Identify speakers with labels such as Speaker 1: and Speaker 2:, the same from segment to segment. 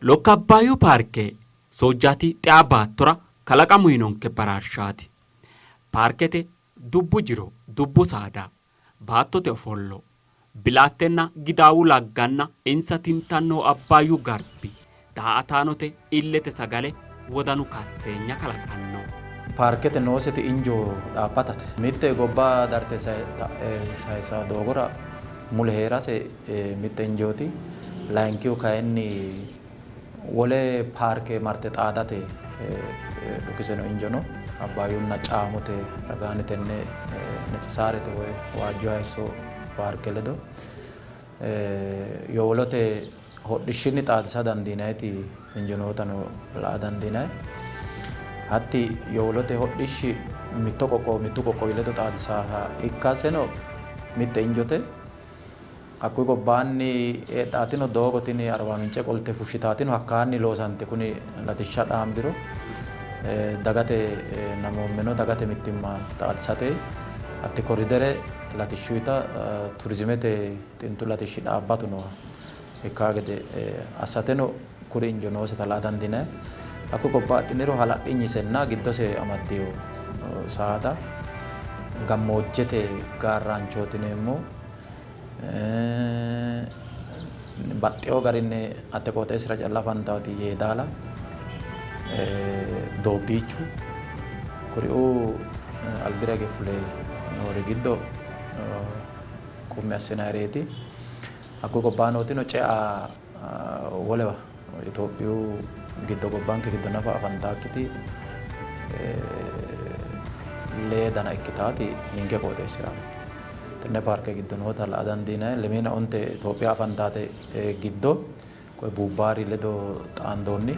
Speaker 1: Lokabbaayyu paarkee soojjaatii xiyaa baattora kalaqamu hinonke baraarshaati. Paarkete dubbu jiro dubbu saadaa baattote ofollo bilaattenna gidaawu lagganna insa tintannoo abbaayyu garbi daa''ataanote illete sagale wodanu kasseenya kalaqanno.
Speaker 2: Paarkete nooseti injoo dhaabbatate. Mitte gobbaa darte sayisa doogora mule heerase mitte injooti. Laayinkiyu kayinni wole paarke marte xaadate dhukkiseno injono. Abbaayyunna caamote ragaani tenne necisaarete woy waajjo hayisso paarke ledo yowolote hodhishshinni xaadisa dandiinayti injonootano la'a dandiinay. Hatti yowolote hodhishshi mittu qoqqowi ledo xaadisaha ikkaseno mitte injote. Hakkuyi gobbaanni heedhaatino doogo tini Arba Mince qolte fushshitaatino hakkaanni loosante kuni latishsha dhaambiro dagate namoommeno dagate mittimma xaadisate hatti korridere latishshuyita turizimete xintu latishshi dhaabbatu nooha ikkaa gede assateno kuri injo nooseta la'a dandiinay. Hakkuyi gobbaadhiniro hala'linyisenna giddose amaddeyo saada gammoojjete gaarraanchootineemmo baxxeyo garinni atte qooxeessira calla afantaati Yeedaala Doobbiichu kuri'uu albira hige fule noori giddo qummi assinayireeti. Hakkuyi gobbaanootino cea wolewa Itoophiyu giddo gobbanke giddo nafa afantaakkiti leedana ikkitaati ninke qooxeessira. Tenne paarke giddo noota la'a dandiinay. Lemina onte Itoophiyaa afantaate giddo koye buubbaari ledo xaandoonni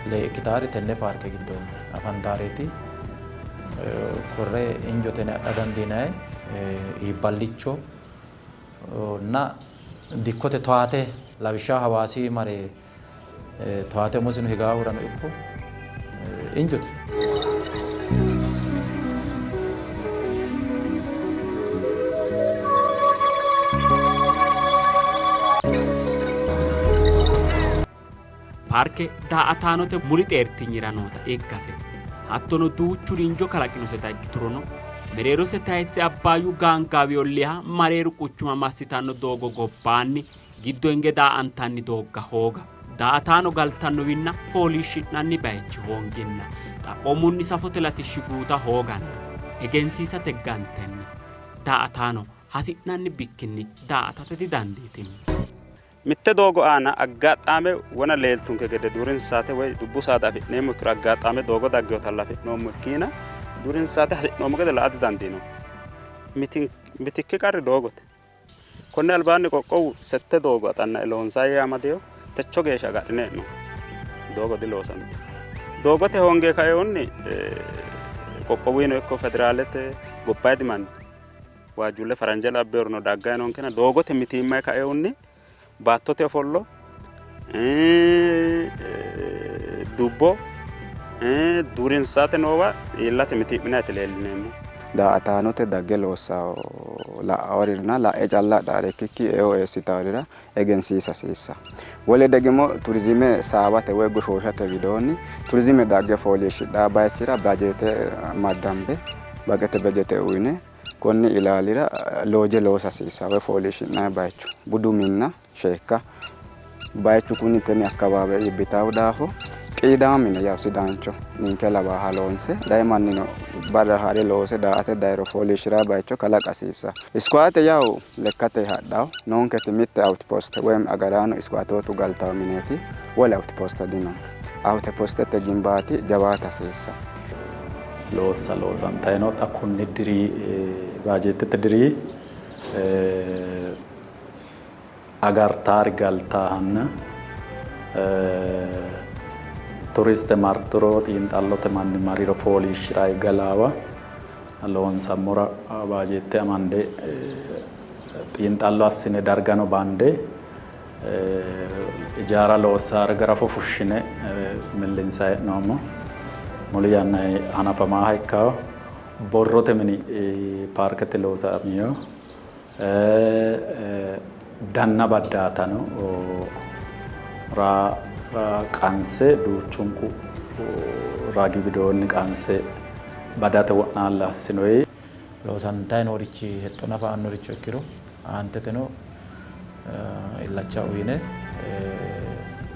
Speaker 2: lee ikkitaari tenne paarke giddo afantaareeti. Korre injo tene adha dandiinay iibballicho na dikkote towaate lawishshaho Hawaasii mare towaate umosino higaahurano ikko injote.
Speaker 1: Paarke daa''ataanote muri xeertinyira noota ikkase hattono duuchuri injo kalaqinoseta ikkiturono mereerose tayisse abbaayyu gaangaawiolliha mareeru quchuma massitanno doogo gobbaanni giddo hinge daa''antanni doogga hooga daa''ataano galtannowinna fooliishshi'nanni bayichi hoonginna xaphoomunni safote latishshi guuta hooganna egensiisate gantenni daa''ataano hasi'nanni bikkinni daa''atate didandiitino.
Speaker 3: Mitte doogo aana aggaxxaame wona leeltunke gede durinsaate woy dubbu saada afi'neemmo ikkiro aggaxxaame doogo daggeewota afi'noommo ikkiina durinsaate hasi'noommo gede la'ate dandiino. Mitikki qarri doogote. Konne albaanni qoqqowu 7 doogo axanna loonsaayye amadeyo techo geeshsha agadhine hee'no doogo diloosanti. Doogote hoongee kaeehunni qoqqowuino ikko federaalete gobbaaydi manni waajjuulle faranje labbeeruno daggayi noonkena doogote mitiimmayi kaeehunni baattote ofollo dubbo durinsaate noowa iillate mitii'minayti leellineemmo.
Speaker 4: Daa''ataanote dagge loossawo la'aworina la'e calla adhaarekkikki eo eessitaworira egensiisa hasiissa. Wole degimo turizime saawate woy goshooshate widoonni turizime dagge fooliishshidhaa bayichira bajeete maddambe bagete bajete uyine konni ilaalira looje loosa hasiissa woy fooliishshi'nayi bayicho budu minna sheekka bayichu kuni tenne akkabaabe ibbitawu daafo qiidaamine yaw sidaancho ninke labaaha loonse dayi mannino barra hare loose daa''ate dayiro fooliishshira bayicho kalaqa hasiissa. Iskwaate yaw lekkate hadhawo noonketi mitte awutiposte woyim agaraano iskwaatootu galtawo mineeti wole awutiposte dino. Awutipostete gimbaati jawaata hasiissa.
Speaker 2: Loosantayi no xa kunni dirii baajeettete dirii agartaari galtaahanna turiste marturo xiinxallote manni mariro fooliishshirayi galaawa loonsammora baajeette amande xiinxallo assine dargano bande ijaara loossaare garafo fushshine millinsayi hee'noommo. Muli yannayi hanafamaaha ikkawo borrote mini paarkete loosaamiyo danna baddaatano
Speaker 5: qansee duuchunku raagi bidoonni qansee badate wa'naalla sinoyi
Speaker 2: loosantayi noorichi hexxo nafa annoricho ikkiro aanteteno illacha uyine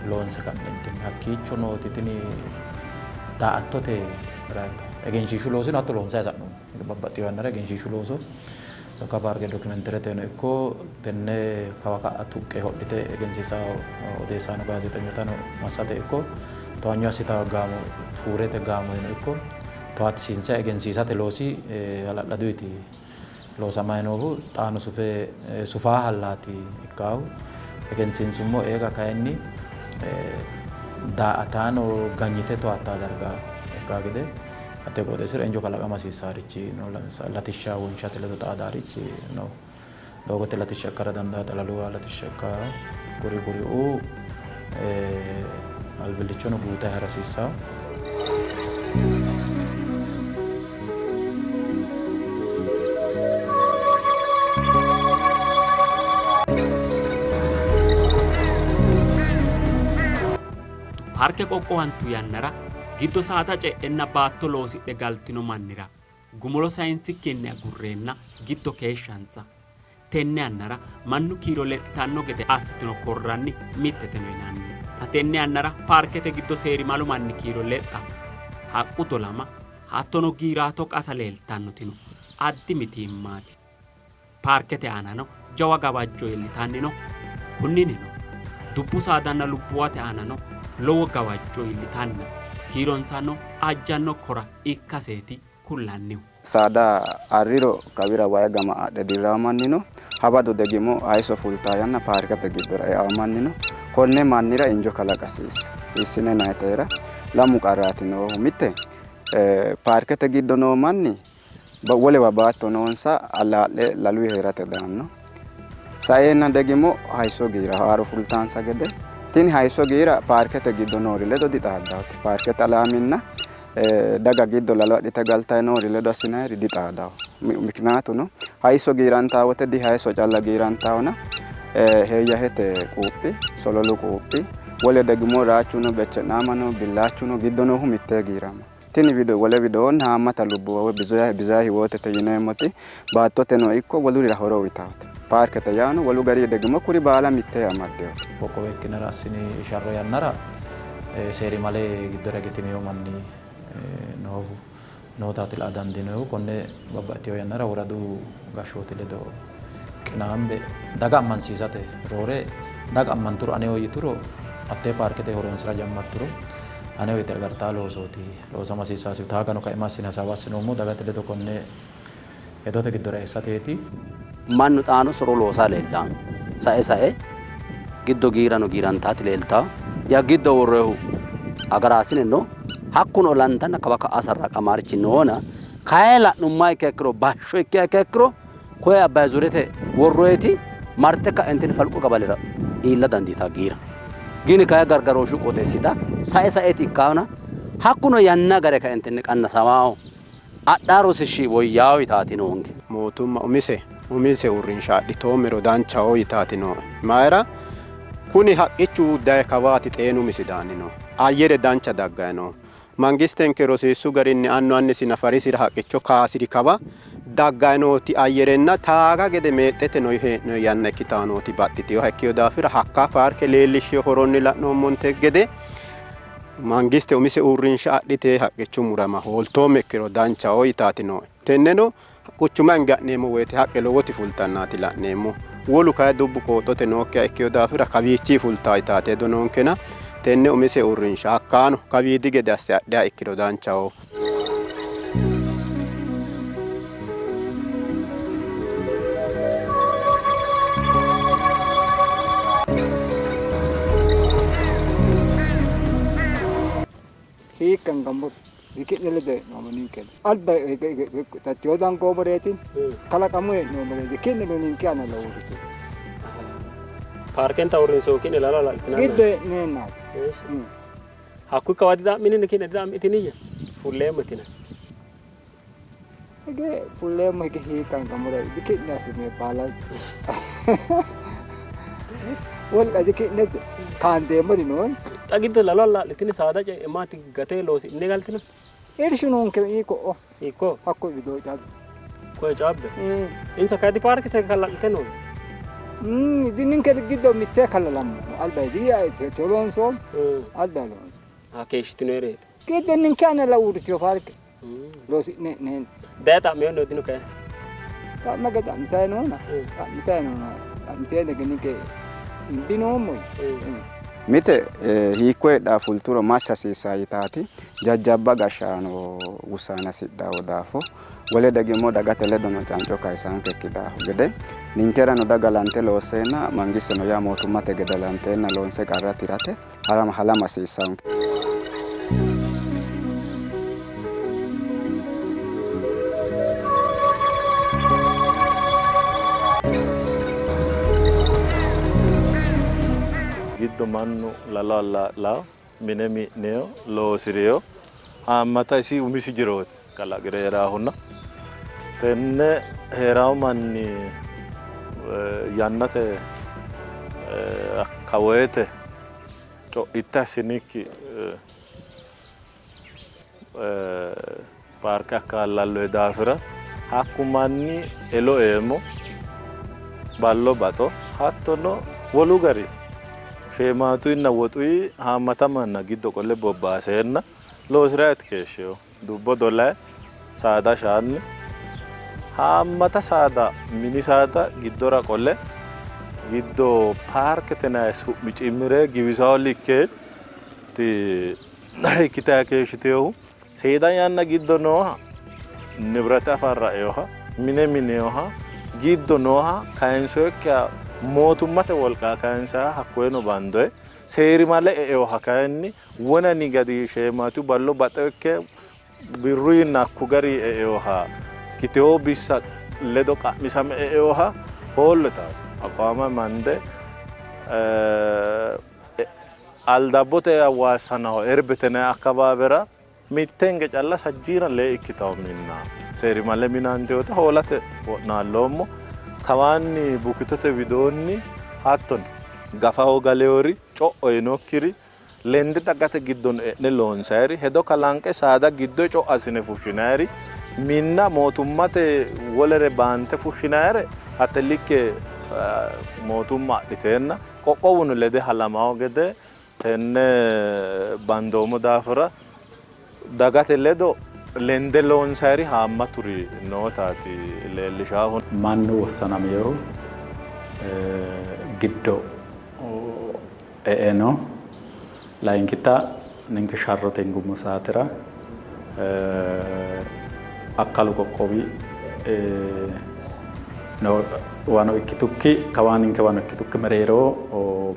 Speaker 2: loonse ka'neentinni hakkiicho nooti tini daa"attote egenshiishshu loosino hatto loonsayi sa'noonni babbaxxeyo yannara egenshiishshu looso Lokka paarke dokumentereteno ikko tenne kawa ka'a tuqqe hodhite egensiisaa odeessaano gaazexenyotano massate ikko to'anyo assitawo gaamo tuurete gaamoyino ikko to'attisiinse egensiisate loosi hala'laduyti loosamayi noohu xaano sufaa hallaati ikkaahu egensiinsummo eega kayinni daa"ataano ganyite to'attaa darga ikkaa gede hatte qooxeessira injo kalaqama hasiisaarichi no latishsha wonshate ledo xaadaarichi no doogote latishsha ikkara dandaa xalaluwa latishsha ikka kuri'uu albillichono guuta heera hasiissaa.
Speaker 1: Paarke qoqqowantu yannara giddo saada ce'enna baatto loosidhe galtino mannira gumulo sayinsikkinni agurreenna giddo keeshshansa tenne yannara mannu kiiro lexxitanno gede assitino korranni mitteteno yinanni. Xa tenne yannara paarkete giddo seerimalu manni kiiro lexxa haqqu dolama hattono giiraato qasa leeltannotino addi mitiimmaati. Paarkete aanano jawa gawajjo iillitannino kunninino dubbu saadanna lubbuwate aanano lowo gawajjo iillitanna kiironsano ajjanno kora ikkaseeti kullannihu.
Speaker 4: Saada arriro kawira wayi gama adhe dirramannino habado degimo hayiso fultaayanna paarkete giddora e'amannino konne mannira injo kalaqasiissa hiissine nayiteera lamu qarraati noohu mitte paarkete giddo noo manni wolewa baatto noonsa allaa'le laluyi heerate daanno saeenna degimo hayiso giira haaro fultaansa gede tini hayiso giira paarkete giddo noori ledo dixaaddaawte paarkete alaaminna daga giddo lalo adhite galtayi noori ledo assinayri dixaadaawo mikinaatuno hayiso giirantaawote di hayiso calla giirantaawona heeyyahete quuphi sololu quuphi wole degimo raachuno becce'naamano billaachuno giddo noohu mittee giirama tini video wole widoonni haammata lubbuwa woy bizaa hiwootete yineemmoti baattoteno ikko wolurira horo uyitaawte paarkete yaano wolu gari degimo kuri baala mittee amaddeewo
Speaker 2: qoqqowe ikkinara assini sharro yannara seeri male giddora gitimeyo manni noohu nootaati la dandiinohu konne babbaxxeyo yannara woradu gashshooti ledo qinaambe daga ammansiisate roore daga ammanturo anewo yituro attee paarkete horonsira jammarturo anewo yite agartaa loosooti loosama hasiisaasi taagano kaima assine hasaawassinoommo dagate ledo konne hedote giddora eessateeti.
Speaker 6: Mannu xaano soro loosaa leellaan sa'e giddo giirano giirantaati leeltaa ya giddo worreehu agaraasine no hakkuno lantanna kawa ka'a sarraqamaarichi noona kaye la'nummaa ikke ikkiro bashsho ikke ikkiro koye abbay zuurete worroyti marte ka'entinni falqu qabalira iilla dandiitaa giira gini kaye gargarooshu qooxeessita sa'eeti ikkaana hakkuno yanna gare ka'entinni qannasamaaho adhaa rosishshi woyyaawo yitaati noonke
Speaker 7: mootumma umise uurrinshaadhitoomero danchaho yitaati no mayra kuni haqqichu daye kawaati xeenu misidaani no ayyere dancha daggayi no mangistenke rosiissu garinni annu annisi nafarisira haqqicho kaasiri kawa daggayi nooti ayyerenna taaga gede meexxete no hee'noy yanna ikkitaanooti baxxiteyoha ikkeyo daafira hakka paarke leellishsheyo horonni la'noommonte gede mangiste umise uurrinsha adhite haqqichu murama hooltoome ikkiro danchaho yitaati no tenneno quchuma inga'neemmo woyte haqqe lowoti fultannaati la'neemmo wolu kaye dubbu qooxote nookkiha ikkeyo daafira kawiichii fultaa yitaate hedo noonkena tenne umise uurrinsha hakkaano kawiidi gede asse adhiha ikkiro danchaho.
Speaker 8: Hiikan gambur dikit nilade nomaninken alba tatiodan goboretin kala kamu nomare dikit nilonin kiana lawurite
Speaker 3: Paarken tawrin kin ilala la itina
Speaker 8: gidde nena
Speaker 3: hakku kawadi da minin kin da mitiniya fulle matina
Speaker 8: ege fulle ma ke hiikan gambur dikit na me pala wal qadi kinne kaan deemani noon
Speaker 1: Xagiddo lalalla litini saada ce maati gatee loosi inni galtina.
Speaker 8: irshunuun ke iko
Speaker 1: Iko
Speaker 8: hakko bidoo caabi
Speaker 1: koye cabbe. Insa kadi paarki te kallalite noon.
Speaker 8: dinin ke giddo mitte kallalam albay diya tolon so albay lons
Speaker 1: Ha keeshitinoereeti.
Speaker 8: giddo nin kana la urtio fark loosi ne
Speaker 1: Deeta mee no dinu kee.
Speaker 8: ta magada amtay noona amtay noona amtay ne ginin ke indino moy
Speaker 4: mite hiikkoedha fulturo massasiisaa yitaati jajjabba gashshaano usaana sidhaawo daafo wole dagimo dagate ledono canco kayisaanke ikkidaaho gede ninkerano dagalante looseenna mangisteno yaa mootummate gedalanteenna loonse qarra tirate halama hasiissaanke.
Speaker 9: Giddo mannu la mine mi'neyo loosireyo haammata isi umisi jirooti kalaqire heeraahunna tenne heeraahu manni yannate kawoyete co'itte assinikki paarke akka hallalloyi daafira hakku manni elo eemo ballo baxo hattono wolu gari sheemaatuinna woxuyi haammata manna giddo qolle bobbaaseenna loosiraati keeshsheyo dubbo dollayi saada shaanni haammata saada mini saada giddora qolle giddo paarkete nayi su'mi cimmire giwisawo likkee ti ikkitayi keeshshiteyohu seeda yanna giddo nooha nibrate afarra'eyoha mine mineyoha giddo nooha kayinsoyikkiha mootummate wolqaa kayinsaa hakkoyeno bandoye seeri male e'eyoha kayinni wonani gadi sheemaatu ballo baxeyokke birruyinna akku gari e'eyoha kiteyo bissa ledo qa'misame e'eyoha hoollotaa aqaama mande aldabbote awwaassanaho erbetene akkabaabera mittenge calla sajjiina lee ikkitawo minna seeri male minanteyote hoolate wo'naalloommo kawaanni bukitote widoonni hatton gafaho galeyoori co'oyinokkiri lende dagate giddon e'ne loonsayri hedo kalanqe saada giddo co'asine fushshinayri minna mootummate wolere baante fushshinayre hatte likke mootumma adhiteenna qoqqowuno lede halamawo gede tenne bandoomo daafira dagate ledo lende loonsayri haammaturi nootaati leellishaahu.
Speaker 5: Mannu wossanameehu giddo e'eno layinkitta ninke sharrote ngummu saatira akkalu qoqqowi wano ikkitukki kawaa ninke wano ikkitukki mereeroo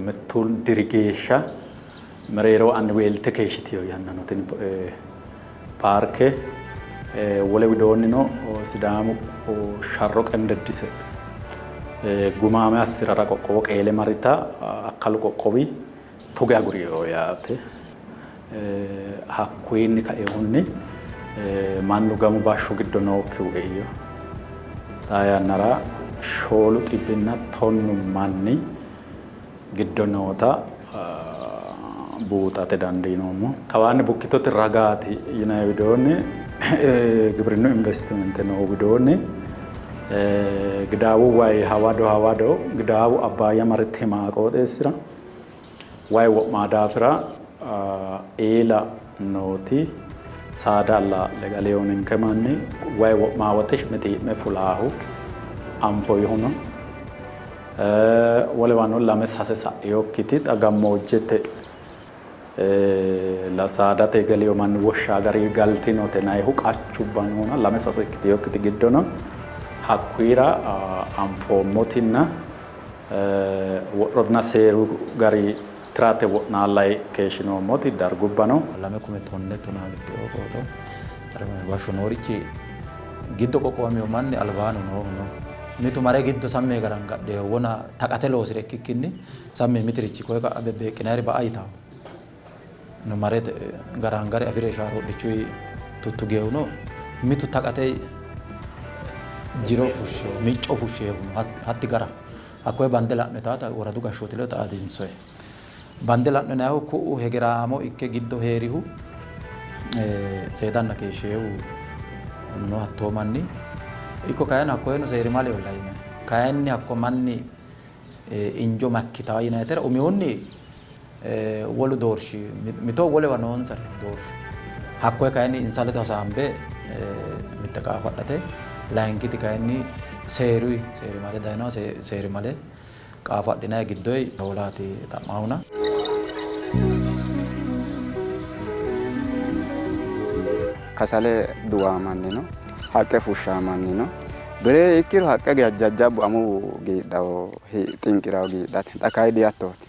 Speaker 5: mittu diri geeshsha mereeroo anni weelte keeshshitiyo yannano tini paarke wole widoonnino sidaamu sharro qendeddise gumaame assirara qoqqowo qeele marita akkalu qoqqowi tuge aguriyo yaate hakkuyinni kaehunni mannu gamu bashshu giddo nookkihu eeyyo xaa yannara shoolu xibbinna tonnu manni giddo noota buuxate dandiinoommo kawaanni bukkitote ragaati yinayi widoonni giwirinnu investimente noo widoonni gidaawu wayi hawado gidaawu abbaayya marite himaa qooxeessira wayi wo'maa daafira eela nooti saada allaa'le galeyoninke manni wayi wo'maa wote mitii'me fulaahu anfoyihuno wolewano lame sase sa'eyokkiti xa gammoojjete la saadate galeyo manni woshshaa gari galtinote nayihu qachubba noona lame sase ikkitiyokkiti giddono hakkuyira anfoommotinna wodhonna seeru gari tirate wo'naallayi keeshshinoommoti dargubbano.
Speaker 2: Lame kume tonne tonaalitti oqooto bashsho noorichi giddo qoqqoomiyo manni albaano noohu no. Mitu mare giddo sammee garan gadhe wona taqate loosire ikkikkinni sammee mitirichi koye ka'a bebbeeqqinayri ba'a yitawo. No marete garan gare afire shaarodhichuyi tuttugeewuno mitu taqate jiro fushsheewu micco fushsheewu hatti gara hakkoye bande la'ne taata woradu gashshootile xaadinsoye bande la'ne nayahu ku'u hegeraamo ikke giddo heerihu seedanna keeshsheehu no hattoo manni ikko kayinni hakkoyeno seeri male olla yinayi kayinni hakko manni injo makkitawo yinayitera umihunni wolu doorshi mito wolewa noonsare doorshi hakkoye kayinni insa ledo hasaambe mitte qaafadhate layinkiti kayinni seeri male dayino seeri male qaafadhinayi giddoyi hoolaati xa'maahuna.
Speaker 4: kasale duwaamanni no haqqe fushshaamanni no bire ikkiro haqqe jajjabbu amu giidhawo xinqirawo giidhate xa kayidi hattooti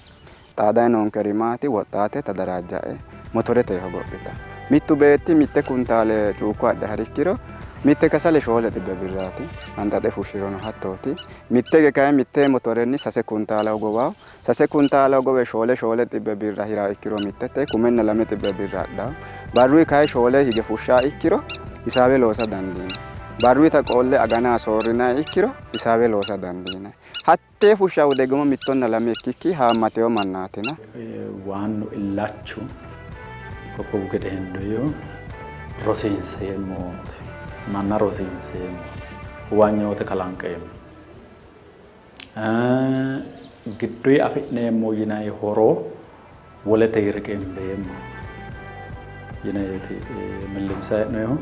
Speaker 4: xaadayi noonkeri maati woxxaate tadarajja'e motorete hogophita mittu beetti mitte kuntaale cuukku adhe harikkiro mitte kasale shoole xibbe birraati hanxaxe fushshirono hattooti mittege kayi mitte motorenni sase kuntaala hogowawo sase kuntaala hogowe shoole xibbe birra hiraa ikkiro mittete kumenna lame xibbe birra adhawo barruyi kayi shoole hige fushshaa ikkiro hisaawe loosa dandiina barruyiita qolle agana soorrinayi ikkiro hisaawe loosa dandiina hattee fushshawu degimo mittonna lame ikkikki haammateyo mannaatina
Speaker 5: waannu illachu qoqqowu gede hendoyo rosiinseemmo manna rosiinseemmo huwanyoote kalanqeemmo giddoyi afi'neemmo yinayi horo wolete hirqimbeemmo yineeti millinsayi hee'noyihu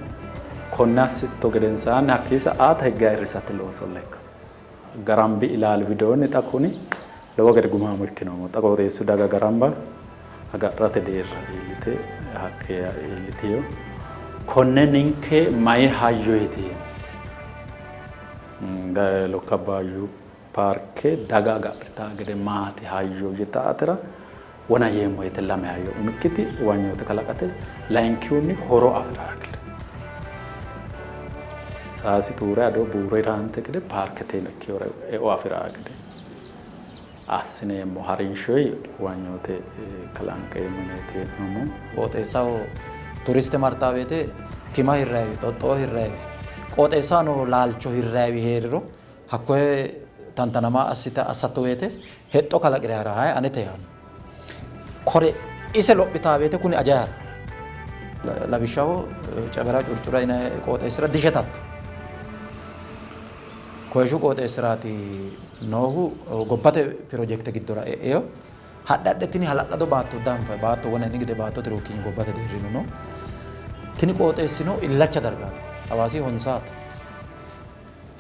Speaker 5: konne assitto gedensaanni hakkii sa'aata higge ayirrisate looso lekka garambi ilaali widoonni xa kuni lowo gede gumaamo ikkinoommo xa qooxeessu daga garamba agadhate deerra iillite hakkee iillitiyo konne ninke mayi hayyoyti Lokkaabbaayyu paarke daga agadhitaa gede maati hayyo yitaatira wona yeemmo yete lame hayyo umikkiti huwanyoote kalaqate layinkihunni horo afiraa gede saasi tuure ado buure iraante gede paarketeeno ikkihore eo afiraa gede assineemmo harinshoyi huwanyoote kalanqeemmo neeti hee'noommo
Speaker 2: qooxeessaho turiste martaa woyte tima hirrayiwi xoxxoo hirrayiwi qooxeessaano laalcho hirrayiwi heeriro hakkoye tantanama assatto woyte hexxo kalaqire hara hayi anete yaanno kore ise lophitaa woyte kuni ajayara lawishshaho cabera curcura yinayi qooxeessira dishetatto koyeshu qooxeessiraati noohu gobbate pirojekte giddora e'eyo hadhadhe tini hala'lado baatto danfa baatto wona inni gede baatto tirukkiñi gobbate deerrino no tini qooxeessino illacha dargaati hawaasi honsaata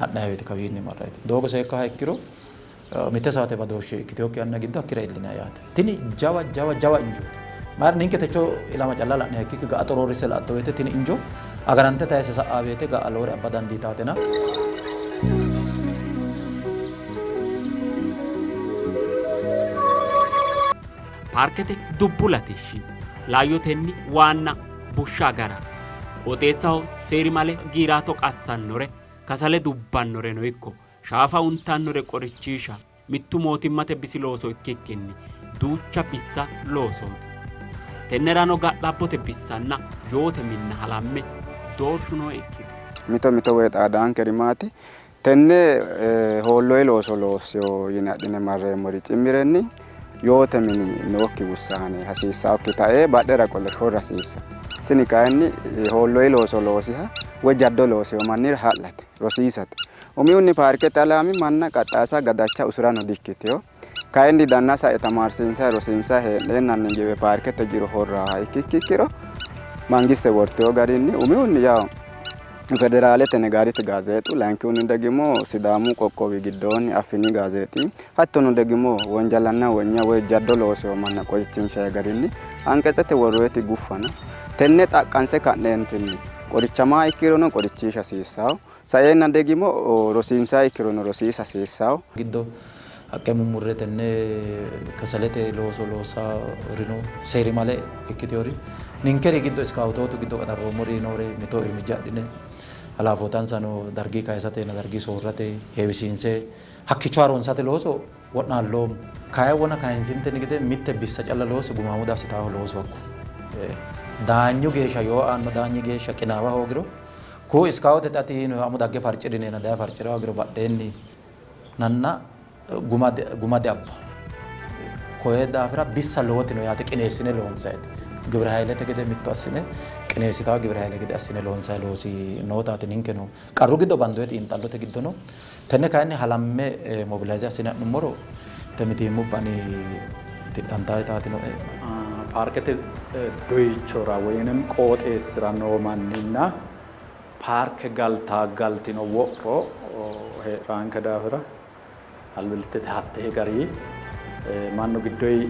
Speaker 2: hadhayi woyte kawiinni marrayti doogo seekkaha ikkiro mitte saate badooshshe ikkiteyokki anna giddo hakkira illina yaate tini jawa injooti maar ninke techo ilama calla la'niha ikkikki ga'a xoroorrisse la'atto woyte tini injo agarante tayise sa'aa woyte ga'a loore abba dandiitaatena
Speaker 1: paarkete dubbu latishshi laayyotenni waanna bushsha gara qooxeessaho seeri male giiraato qassannore kasale dubbannoreno ikko shaafa untannore qorichiisha mittu mootimmate bisi looso ikkikkinni duucha bissa loosooti tennerano ga'labbote bissanna yoote minna halamme doorshuno ikkite
Speaker 4: mito woy xaadaankeri maati tenne hoolloyi looso loosseo yine adhine marreemmori cimmirenni yoote mini nookki bussaane hasiissaokki ta'ee badhera qolle shorra hasiissa tini kayinni hoolloyi looso loosiha woy jaddo looseo mannira ha'late rosiisate umihunni paarkete alaami manna qaxxaasa gadacha usurano dikkiteyo kayinni danna sa'e tamaarsiinsa rosiinsa heedheennanni giwe paarkete jiro horraaha ikkikkiro mangiste worteyo garinni umihunni yawo federaalete negaariti gaazeexu layinkihunni degimo sidaamu qoqqowi giddoonni affini gaazeexi hattono degimo wonjalanna wonya woy jaddo looseo manna qorichinshayi garinni anqexete worroyeti guffana tenne xaqqanse ka'neentinni qorichamaa ikkirono qorichiisha hasiissawo saeenna degimo rosiinsaa ikkirono rosiisa hasiissawo
Speaker 2: giddo haqqe mummurre tenne kasalete looso loosarino seeri male ikkiteyori ninkeri giddo iskaawutootu giddo qaxarroommori noore mitoo irmijja adhine halaafotansano dargii kayisateena dargii soorrate heewisiinse hakkicho haroonsate looso wo'naalloom kaya wona kayinsintenni gede mitte bissa calla looso gumaamuda assitaaho looso hakku daanyu geeshsha yoo aanno daanyi geeshsha qinaawa hoogiro ku iskaawotete ati amu dagge farci'rineena daya farci'ra hoogiro badheenni nanna gumade abba koye daafira bissa lootino yaate qineessine loonsayite gibira hayilete gede mitto assine qineessitawo gibira hayile gede assine loonsayi loosi nootaati ninkeno qarru giddo bandoye xiinxallote giddo no tenne kayinni halamme mobilaayize assine ha'nummoro temitiimubbani tidhantaayitaatino
Speaker 5: paarkete doyichora woyንም qooxeessira noo manninna paarke galtino wo'ro heedhaanke daafira albiltete hattee garii mannu giddoyi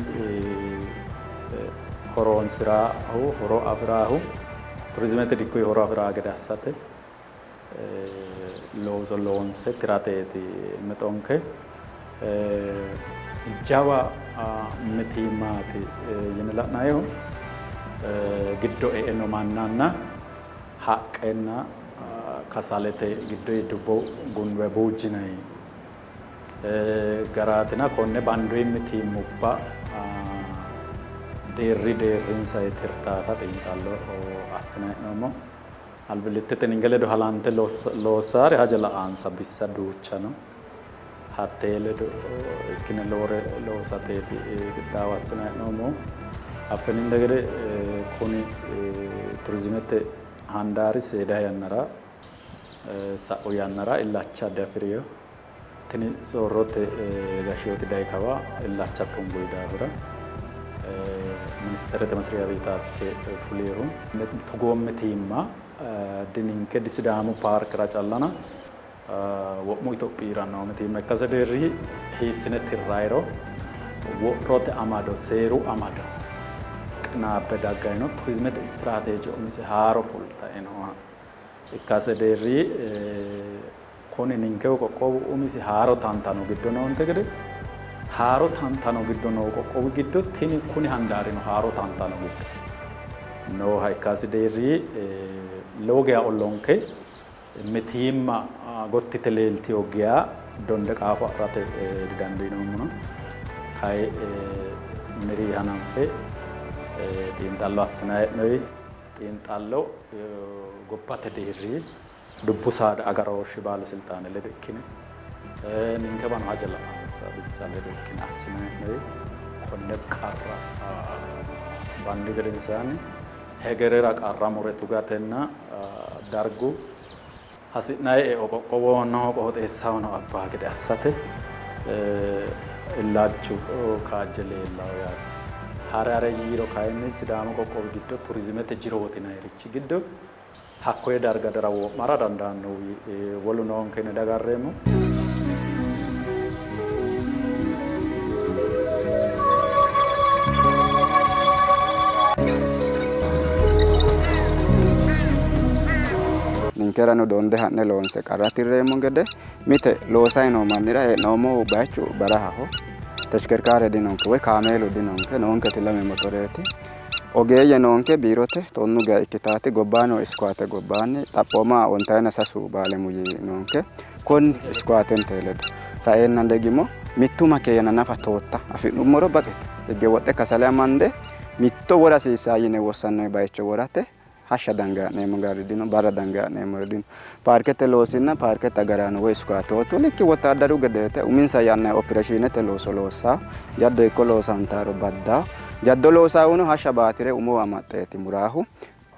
Speaker 5: horonsiraahu horo afiraahu turizimete dikkoyi horo afiraa gede assate looso loonse tirateeti mixonke jawa mitiimmaati yine la'nayihu giddo e'eno mannanna haqqenna kasalete giddoyi dubbo gunwe buujjinayi garaatina konne bandoyi mitiimmubba deerrinsayi tirtaata xiinxallo assine hee'noommo albilittete ninke ledo halante loossaare haja la''aansa bissa duucha no hattee ledo ikkine loore loosateeti qixxaawo assine hee'noommo affeninde gede kuni turizimete handaari seeda yannara sa'u yannara illacha addi afiriyo tini soorrote gashiyooti dayi kawa illacha tunguyi daafira ministerete መስሪያ ቤታatti fuliihu togoomme tiimma dininke di sidaamu paarkira callana wo'mu Itophiira noome tiimma ikkase deerri hiissine tirrayiro wo'rote amado seeru amado qinaabbe daggayino turizimete istiraateeji umise haaro fulta'inoha ikkase deerri kuni ninkehu qoqqowu umisi haaro tantano giddo noonte gede haaro tantano giddo noo qoqqowi giddo tini kuni handaarino haaro tantano giddo nooha ikkasi deerri lowo geya ollonke mitiimma gottite leeltiyo geya donde qaafo adhate didandiinoommono kayi miri hananfe xiinxallo assinayi hee'noyi xiinxallo gobbate deerri dubbu saada agarooshshi baalesilxaane ledo ikkine ninke bano haja la''aansa bissa ledo ikkine assine hee'noyi konne qarra bandi gedensaanni hegerera qarra mure tugatenna dargu hasi'nayi eo qoqqowono qooxeessahono abbaa gede assate illachu kaajje leellawo yaate hare yiiro kayinni sidaamu qoqqowi giddo turizimete jirootinayirichi giddo hakkoye darga dara wo'mara dandaanno wolu noonkene dagarreemmo
Speaker 4: ninkerano donde ha'ne loonse qarra tirreemmo gede mite loosayi noo mannira hee'noommo bayichu barahaho teshkerkaare dinonke woy kaameelu dinonke noonketi lame motoreeti ogeeyye noonke biirote tonnu geya ikkitaati gobbaano iskwaate gobbaanni xaphooma ontayina sasu baalemuyi noonke konni iskwaatente ledo saeenna degimo mittu makeena nafa tootta afi'nummoro baqete higge woxxe kasale amande mitto wora hasiisaa yine wossannoyi bayicho worate hashsha dangaa'neemmo gari dino barra dangaa'neemmo dino paarkete loosinna paarkete agaraano woy iskwaatootu likki wotaaddaru gedeete uminsa yannayi opereeshiinete looso loossaa jaddo ikko loosantaaro baddaa jaddo loosaawuno hashsha baatire umowa amaxxeeti muraahu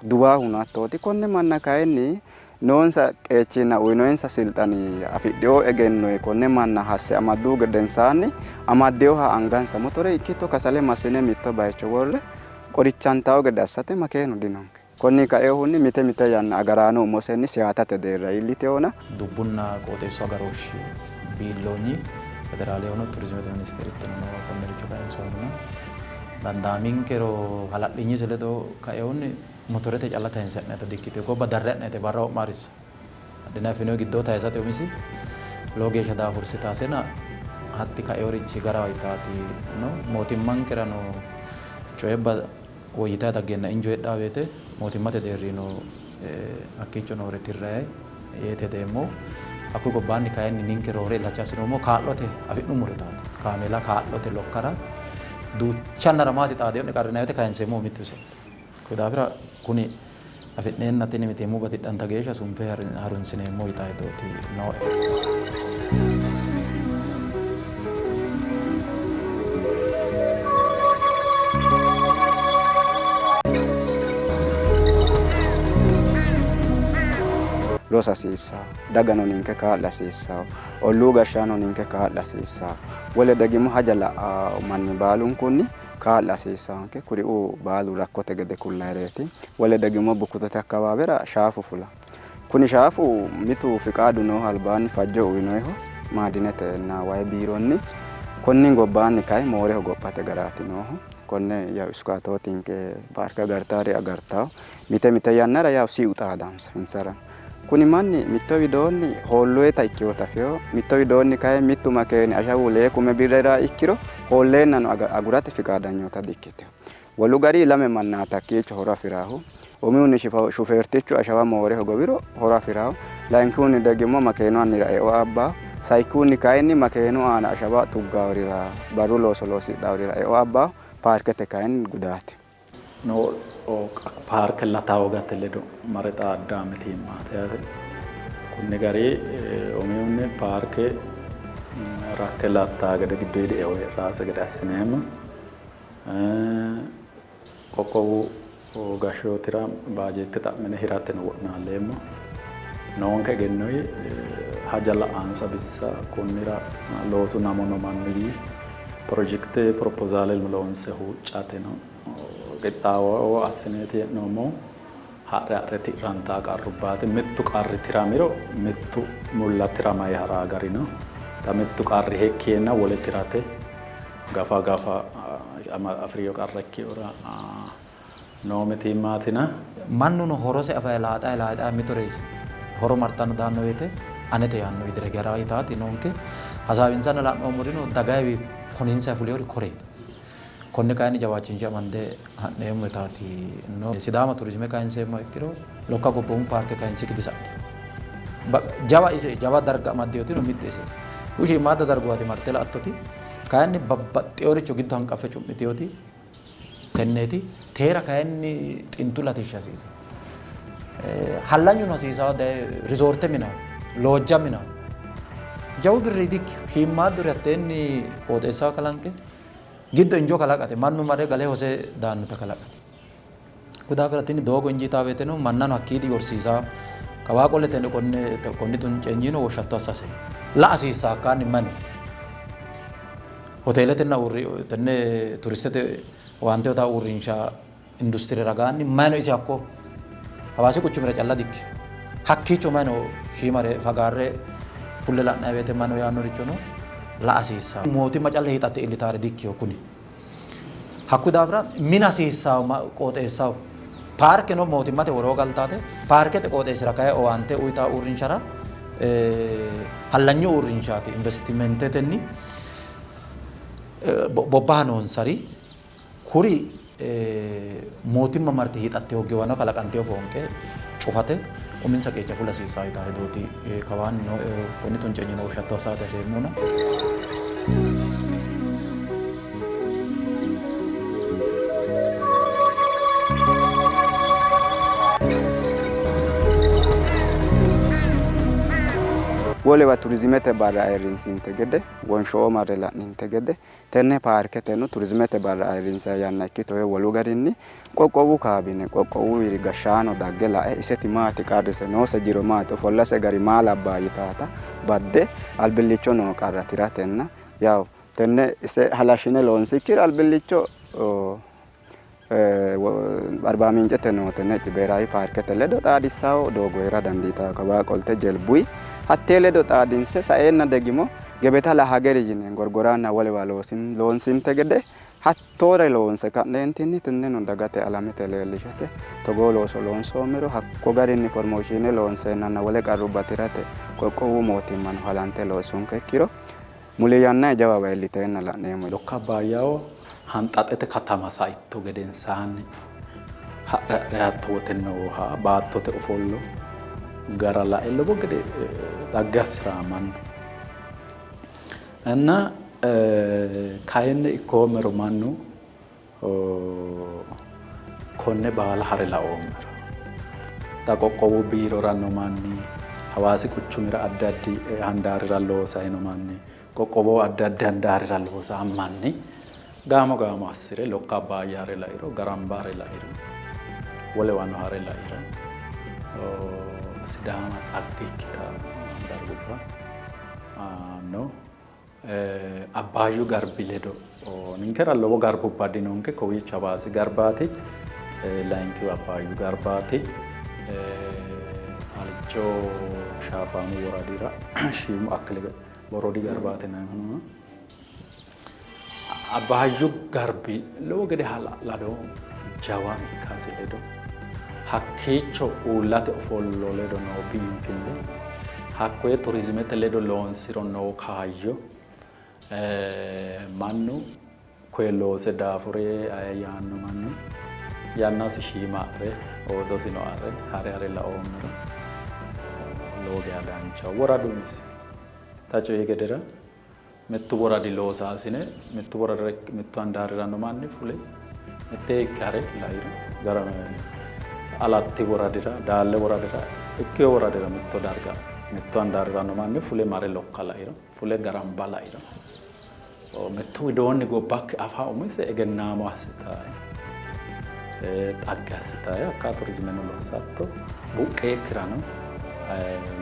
Speaker 4: duwaahuno hattooti konne manna kayinni noonsa qeechinna uyinoyinsa silxani afidheo egennoyi konne manna hasse amadduu gedensaanni amaddeyoha angansa motore ikkitto kasale massine mitto bayicho worre qorichantawo gede assate makeenu dinonke konni kaeehunni mite yanna agaraano umosenni siyaatate deerra iilliteyoona
Speaker 2: dubbunna qooxeessu agarooshshi biilloonyi federaalehono turizimete ministerittino konnericho kayinsoomuna dandaaminkeero hala'linyise ledo kaeehunni motorete calla tayinse'nete dikkite gobba darre'nete barra o'marissa addina finoo giddoo tayisate umisi lowo geeshsha daafursitaatena hatti kaeehorichi gara wayitaati no mootimmankerano coyebba woyyitay daggeenna injo hedhaa weete mootimmate deerriino hakkiicho noore tirrayi yeete deemmo hakku gobbaanni kayinni ninke roore illacha assinoommo kaa'lote afi'nummore taate kaameela kaa'lote lokkara duuchannara maati xaadeyo'ne qarrinayote kayinseemmo mittu so ko daafira kuni afi'neenna tini mitiimmu batidhanta geeshsha sunfe harunsineemmo yitayi dooti nooe
Speaker 4: rosa hasiissawo dagano ninke kaa'la hasiissawo olluu gashshaano ninke kaa'la hasiissawo wole dagimo haja la'aa manni baalunkunni kaa'la hasiissawonke kuri'uu baalu rakkote gede kullayireeti wole dagimo bukkutote akkawaawera shaafu fula kuni shaafu mitu fiqaadu nooho albaanni fajjo uyinoyho maadinetenna wayi biironni konni gobbaanni kayi mooreho gophate garaati nooho konne yaw iskaatootinke paarke agartaari agartawo mite yannara yaw si'u xaadamsa insara kuni manni mitto widoonni hoolloyta ikkewota feyo mitto widoonni kayi mittu makeeni ashawu leekume birrera ikkiro hoolleenano agurate fiqaadanyota dikkite wolu gari lame mannaata hakkiicho horo afiraahu umihunni shufeertichu ashawa mooreho gowiro horo afiraahu layinkihunni degimmo makeenu annira eo abbaahu sayikkunni kayinni makeenu aana ashawa tuggaawrira barru looso loosidhaawrira eo abbaahu paarkete kayinni gudaati
Speaker 5: no paarke lataa wogate ledo mare xaaddaamitiimmaate yaate kunni gari umihunni paarke rakke lattaa gede giddoydi eo raase gede assineemmo qoqqowu gashshootira baajeette xa'mine hirateno wo'naalleemmo noonke egennoyi haja la'aansa bissa kunnira loosu namono manniwi projekte propozaale loonse huuccateno qixxaawo assineeti hee'noommo ha're ti'rantaa qarrubbaate mittu qarri tiramiro mittu mulla tiramay haraa garino ta mittu qarri hekkeenna wole tirate gafa afriyo qarra ikki'ura noo mitiimmaatina
Speaker 2: mannuno horose afay laaxaa mitoreesi horo martanno daanno woyte anete yaanno widire gara itaati noonke hasaawinsana la'noommorino dagayiwi foninsa fuleyori koreeti konne kayinni jawaachinche amande ha'neemmo itaati no sidaama turizime kayinseemmo ikkiro lokka gobboommu paarke kayinsikki disanne jawa darga amaddeyotino mitte ise shiimmaadda darguwaati marte la'attoti kayinni babbaxxeyoricho giddo hanqaffe cu'miteyoti tenneeti teera kayinni xintu latishsha hasiisa hallanyuno hasiisawo daye rizoorte minawo loojja minawo jawu birri dikki shiimmaaddur hatteenni qooxeessawo kalanqe giddo injoo kalaqate mannu mare galee hose daannuta kalaqate kudaafira tini doogo injiitaa weeteno mannano hakkiidi yorsiisaa kawaa qolletenne konni tuncenyino woshshatto assase la hasiissaa akkaanni manu hoteeletenna tenne turistete owaante utaa uurrinsha industrie ragaanni mayno isi hakko hawaasi quchumira calla dikki hakkiicho mayno shiimare fagaarre fulle la'nay weete mayno yaannorichono la hasiissaa mootimma calla hiixatte illitaare dikkiyo kuni hakku daafira min hasiissaa qooxeessaho paarke no mootimmate woroo galtaate paarkete qooxeessira kaye owaante uyitaa uurrinshara hallanyu uurrinshaati investimentetenni bobbaha noonsari kuri mootimma marti hiixatte hoggeewano kalaqanteo foonqe cufate uminsa qeecha fulla hasiissaa yitaa hedooti kawaan konni tuncenyino woshshatto assaate aseemmuna
Speaker 4: wolewa turizimete barra ayirrinsinte gede wonshoo marre la'ninte gede tenne paarketeno turizimete barra ayirrinsa yanna ikkitowe wolu garinni qoqqowu kaabine qoqqowu gashshaano dagge la'e iseti maati qarrise noose jiro maati ofollase gari maa labbaa yitaata badde albillicho noo qarra tiratenna yaw tenne ise halashshine loonsikkiri albillicho Arbaa Mincete noote necci beeraawi paarkete ledo xaadissawo doogoyra dandiitaa kawaa qolte jelbuyi hattee ledo xaadinse sa'eenna degimo gebeta la hageri yine gorgoraanna wolewa loonsinte gede hattoore loonse ka'neentinni tenneno dagate alamete leellishate togoo looso loonsoommero hakko garinni promoshine loonseennanna wole qarrubba tirate qoqqowu mootimmano halante loosunke ikkiro muli yanna jawa wayiilliteenna la'neemmo
Speaker 5: lokka baayyawo hanxaxete katama saitto gedensaanni hatto wotenno baattote ofollo gara la'e lowo gede dhagge assiraamanno እና kayinni ikkoommero mannu konne baala hare laoommero xa qoqqowu biiroranno manni hawaasi quchumira addi addi handaarira loosayino manni qoqqowoho addi addi handaarira loosaa manni gaamo assire lokka abbaayya hare lairo garamba hare lairo wolewano hare lairo sidaama xaggikkita dargubba no Abbaayyu Garbi ledo ninkera lowo garbubba dinonke kowiicho Hawaasi garbaati layinkihu Abbaayyu garbaati Alicho Shaafaanu woradira Shiimu Akkile Borodi garbaati yinannihu Abbaayyu Garbi lowo gede hala'lado jawa ikkasi ledo hakkiicho uullate ofollo ledo noo biinfille hakkoye turizimete ledo loonsiro noo kaayyo mannu koye loose daafure yaanno mannu yannasi shiima're oososino arre hare laoommero lowo geya danchaho woradunis ta coyi gedera mittu woradi loosaasine mittu woradira mittu handaariranno manni fule mitte ikkare lairo gara alatti woradira daalle woradira ikkiyo woradira mitto darga mittu handaariranno manni fule mare lokka lairo fule garamba lairo mittu widoonni gobbakki afaa umise egennaamo assitaaye xagge assitaaye akka turizimeno lossatto buqqeekkirano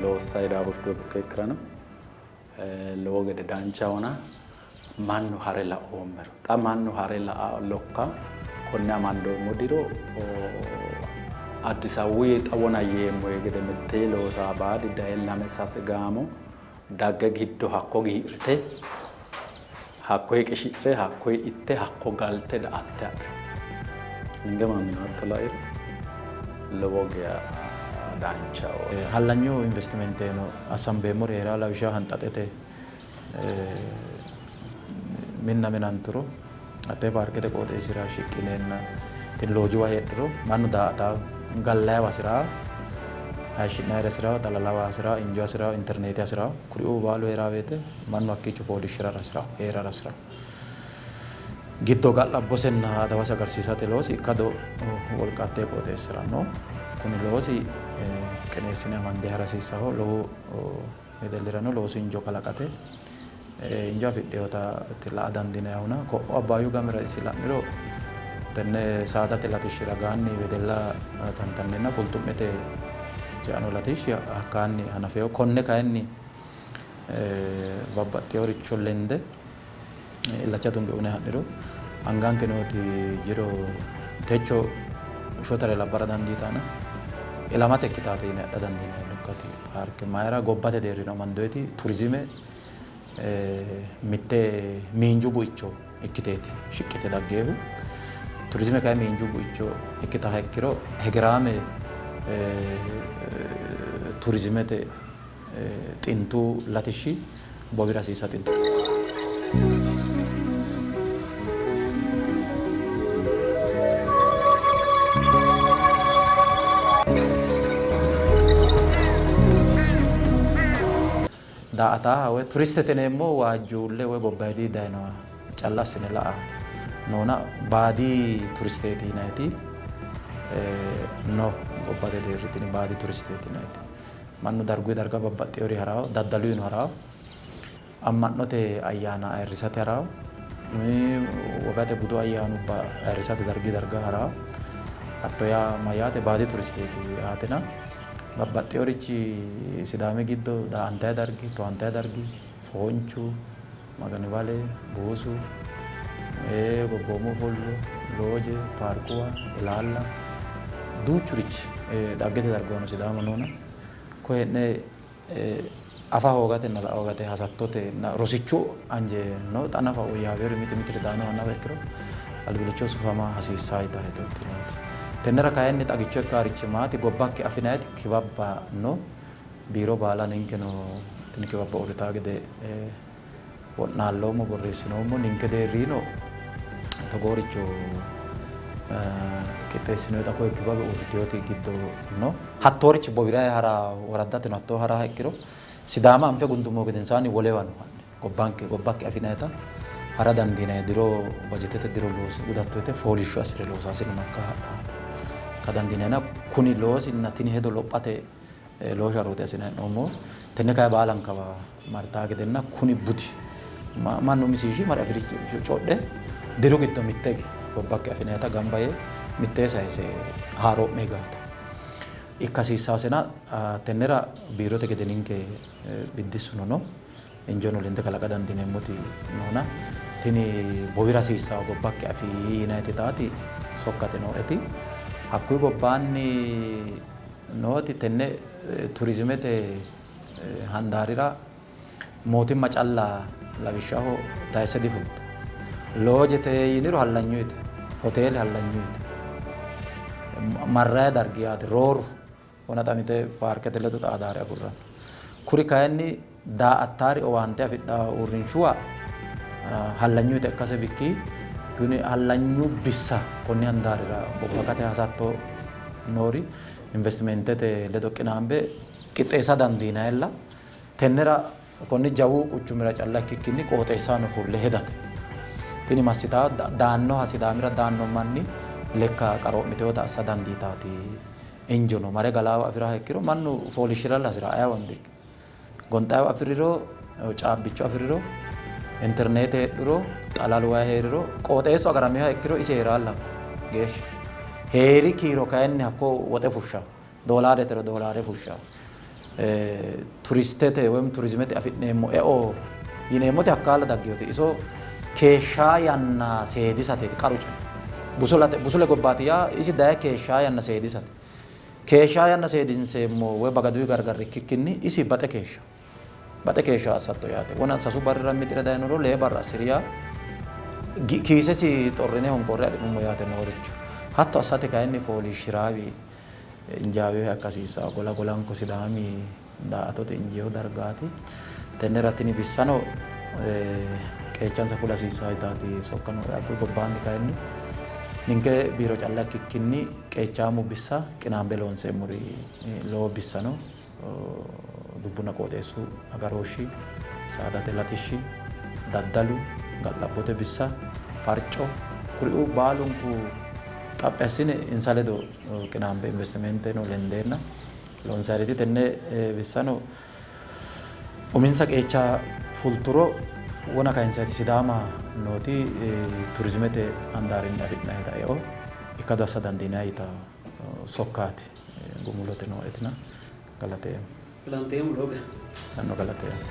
Speaker 5: loossayi daafurtee buqqeekkirano lowo gede danchaona mannu hare laoommero xa mannu hare lokka konne amandoommo diro Addis Ababa xawona yeemmo gede mittee loosaa baadi daye lame sase gaamo dagge giddo hakko giirte hakkoye qishidhe hakkoye itte hakko galte da'atte adhe ninge maaminaatto lairo lowo geya danchaho
Speaker 2: hallanyu investimenteeno assambeemmo reera lawishshaho hanxaxete minna minanturo hatte paarkete qooxeesira shiqqineenna tin loojuwa heedhuro mannu daa''ataa gallayi hasiraa hayishshi'nayire hasiraa xalalawa hasiraa injo hasiraa interneete hasiraa kuriuu baalu heeraa woyte mannu hakkiicho fooliishshirara hasiraa heerara hasiraa giddo ga'labbosenna adawasi agarsiisate loosi ikkado wolqattee qooxeessiranno kuni loosi qineessine amandee harasiissaho lowo wedellirano loosu injo kalaqate injo afidheyota la'a dandiinayahuna ko'o Abbaayyu gamira isi la'niro tenne saadate latishshi ragaanni wedella tantannenna qulxu'mete ce'ano latishshi hakkaanni hanafeyo konne kayinni babbaxxeyoricho lende illacha tunge une ha'niro anganke nooti jiro techo shotare labbara dandiitaana ilamate ikkitaate yine adha dandiinayi lukkati paarke mayira gobbate deerrino mandoyti turizime mitte miinju bu'icho ikkiteeti shiqqite daggeehu turizime kay miinju bu'icho ikkitaha ikkiro hegeraame turizimete xintu latishshi bowira hasiisa xintu daa''ataa woy turistete yineemmo waajjuulle woy gobbaayidii dayinoha calla assine la'a noona baadii turisteeti yinayiti no gobbate deerritini baadii turisteeti yinayiti mannu darguyi darga babbaxxeyori harawo daddaluyino harawo amma'note ayyaana ayirrisate harawo wogate budu ayyaanubba ayirrisate dargi darga harawo hatto yaa mayyaate baadii turisteeti yaatena babbaxxeyorichi Sidaami giddo daa''antayi dargi to'antayi dargi Foonchu Magani Bale Buusu Gobboomu Fullu Looje Paarkuwa Ilaalla duuchurichi dhaggete dargono Sidaama noona koye'ne afa hoogatenna la'a hoogate hasattote rosichu anje no xanafa uyaabeeri miti daano hannafa ikkiro albilicho sufama hasiissaa yita hedoottinooti tennera kayinni xagicho ikkaarichi maati gobbakki afinayiti kibabba no biiro baala ninkeno tini kibabba uurritaa gede wo'naalloommo borreessinoommo ninke deerriino togooricho qixxeessinoyita koye kibabe uurriteyooti giddo no hattoorichi bowirayi hara woraddateno hattoo haraha ikkiro Sidaama anfe gundumoo gedensaanni wolewano gobbakki afinayita hara dandiinayi diro bajetete diro loosi udattoyite fooliishsho assire loosaasino nakka ka dandiinayina kuni loosinna tini hedo lophate loosha roote assine he'noommo tenne kayi baalankawa martaa gedenna kuni budi mannu misiishi mara afirichi codhe diru giddo mittegi gobbakki afinayita gamba yee mittee sayise haaroo'me gaata ikkasiisaasena tennera biirote gede ninke biddissuno no injono lende kalaqa dandineemmoti noona tini bowira hasiissawo gobbakki afii yinayiti taati sokkate noo'eti hakkuyi gobbaanni nooti tenne turizimete handaarira mootimma calla lawishshaho tayisse difulta loojete yiniro hallanyuyite hoteele hallanyuyite marrayi dargi yaate rooru wona xamite paarkete ledo xaadaare agurranno kuri kayinni daa''attaari owaante afidhaa uurrinshuwa hallanyuyite ikkase bikki tuni hallanyu bissa konni handaarira bobbaqate hasatto noori investimentete ledo qinaambe qixxeessa dandiinayella tennera konni jawu quchumira calla ikkikkinni qooxeessaano fulle hedate tini massitaa daannoha sidaamira daanno manni lekka qaroo'miteyoota assa dandiitaati injono mare galaawa afira ikkiro mannu foolishshiralla hasira ayawandikki gonxaawa afiriro caabbicho afiriro interneete heedhuro xalaluwa heeriro qooxeessu agaramiha ikkiro isi heeraalla geeshsha heeri kiiro kayinni hakko woxe fushsha doolaaretero doolaare fushsha turistete woyim turizimete afi'neemmo eo yineemmoti hakkaalla daggeyote iso keeshshaa yanna seedisateeti qaruce busule gobbaati yaa isi daye keeshshaa yanna seedisate keeshshaa yanna seedinseemmo woy bagaduyi gargarri ikkikkinni isi baxe keeshshaa assatto yaate wona sasu barrira mixire dayinoro lee barra assiriyaa kiisesi xorrine honqorre adhinummo yaate nooricho hatto assate kayinni fooliishshiraawi injaaweehe akkasiisaa gola golanko sidaami daa''atote injeeho dargaati tennera tini bissano qeechansa fulasiisaa itaati sokkano hakkuyi gobbaanni kayinni ninke biiro calla ikkikkinni qeechaamu bissa qinaambe loonseemmori lowo bissano dubbuna qooxeessu agarooshshi saadate latishshi daddalu ga'labbote bissa farco kuri'u baalunku xaphi assine insa ledo qinaambe investimenteno lendeenna loonsaariti tenne bissano uminsa qeecha fulturo wona kayinsaati sidaama nooti turizimete handaarinni afidhinayiita eo ikkado assa dandiinayita sokkaati gumulote noo'etina galateemo
Speaker 1: loga
Speaker 2: anno galateemo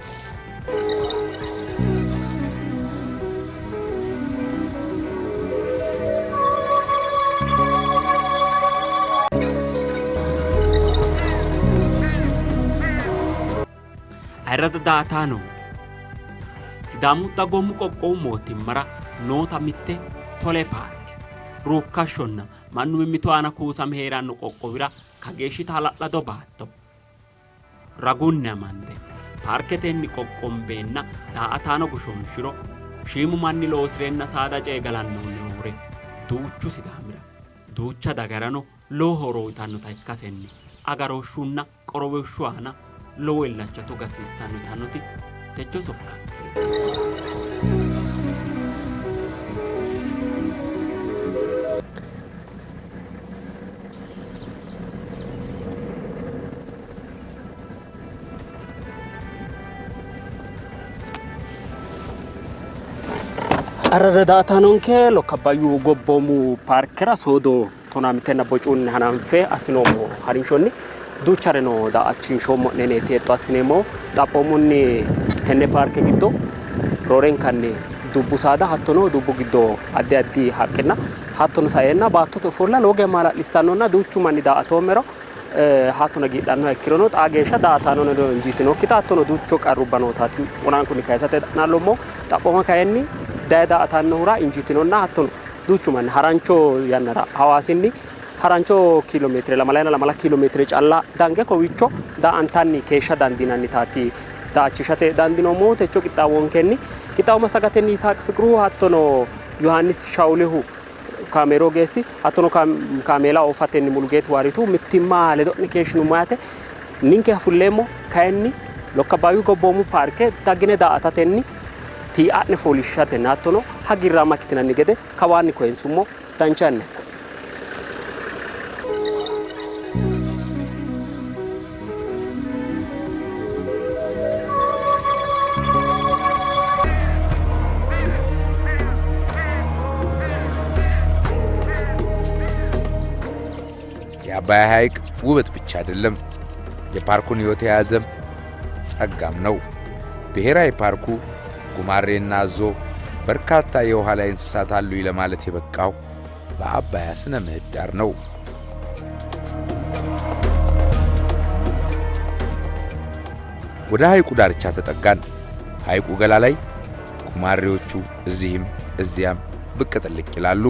Speaker 1: ayirrata daataano sidaamu dagoomu qoqqowu mootimmara noota mitte tole paarke ruukkashshonna mannu mimmitu aana kuusame heeranno qoqqowira kageeshshita hala'lado baatto ragunni amande paarketenni qoqqombeenna daa''ataano goshoonshiro shiimu manni loosireenna saada cee galannoonni roore duuchu sidaamira duucha dagarano lowo horo uyitannota ikkasenni agarooshshunna qoroweshshu aana lowo illacha tugasiissanno yitannoti techo sokkanke
Speaker 10: arradaataanonke lokkabbayyu gobboomu paarkera soodo tonaamitenna bocuunni hananfe asinoommo harinshonni duuchareno daa''achinshoommo neneeti hexxo assineemmo xaphoomunni tenne paarke giddo roorenkanni dubbu saada hattono dubbu giddo addi addi haqqinna hattono saeenna baattote ofolla lowo geeshsha maala'lissannonna duuchu manni daa''atoommero hattono giidhannoha ikkirono xaa geeshsha daa''ataano injiitinokkita hattono duuchu qarrubba nootaati wonaan kunni kayisate dha'nallommo xaphooma kayinni daye daa''atannohura injiitinonna hattono duuchu manni harancho yannara hawaasinni harancho kiiloomeetire lamala kiiloomeetire calla dange kowiicho daa''antanni keeshsha dandiinannitaati daa''achishate dandiinoommo techo qixxaawonkenni qixxaawo massagatenni Yisaaq Fiqiru hattono Yohaannis Shawulehu kaameeroo geessi hattono kaameela oofatenni Mulugeeti Waaritu mittimmaa ledo'ne keeshshinummo yaate ninke fulleemmo kayinni Lokkabbayyu gobboomu paarke daggine daa''atatenni tii'aa'ne fooliishshatenni hattono hagiirraamma ikkitinanni gede kawaanni koyinsummo danchanne.
Speaker 11: የአባይ ሐይቅ ውበት ብቻ አይደለም፣ የፓርኩን ሕይወት የያዘም ጸጋም ነው። ብሔራዊ ፓርኩ ጉማሬና አዞ በርካታ የውሃ ላይ እንስሳት አሉኝ ለማለት የበቃው በአባያ ስነ ምህዳር ነው። ወደ ሐይቁ ዳርቻ ተጠጋን። ሐይቁ ገላ ላይ ጉማሬዎቹ እዚህም እዚያም ብቅ ጥልቅ ይላሉ።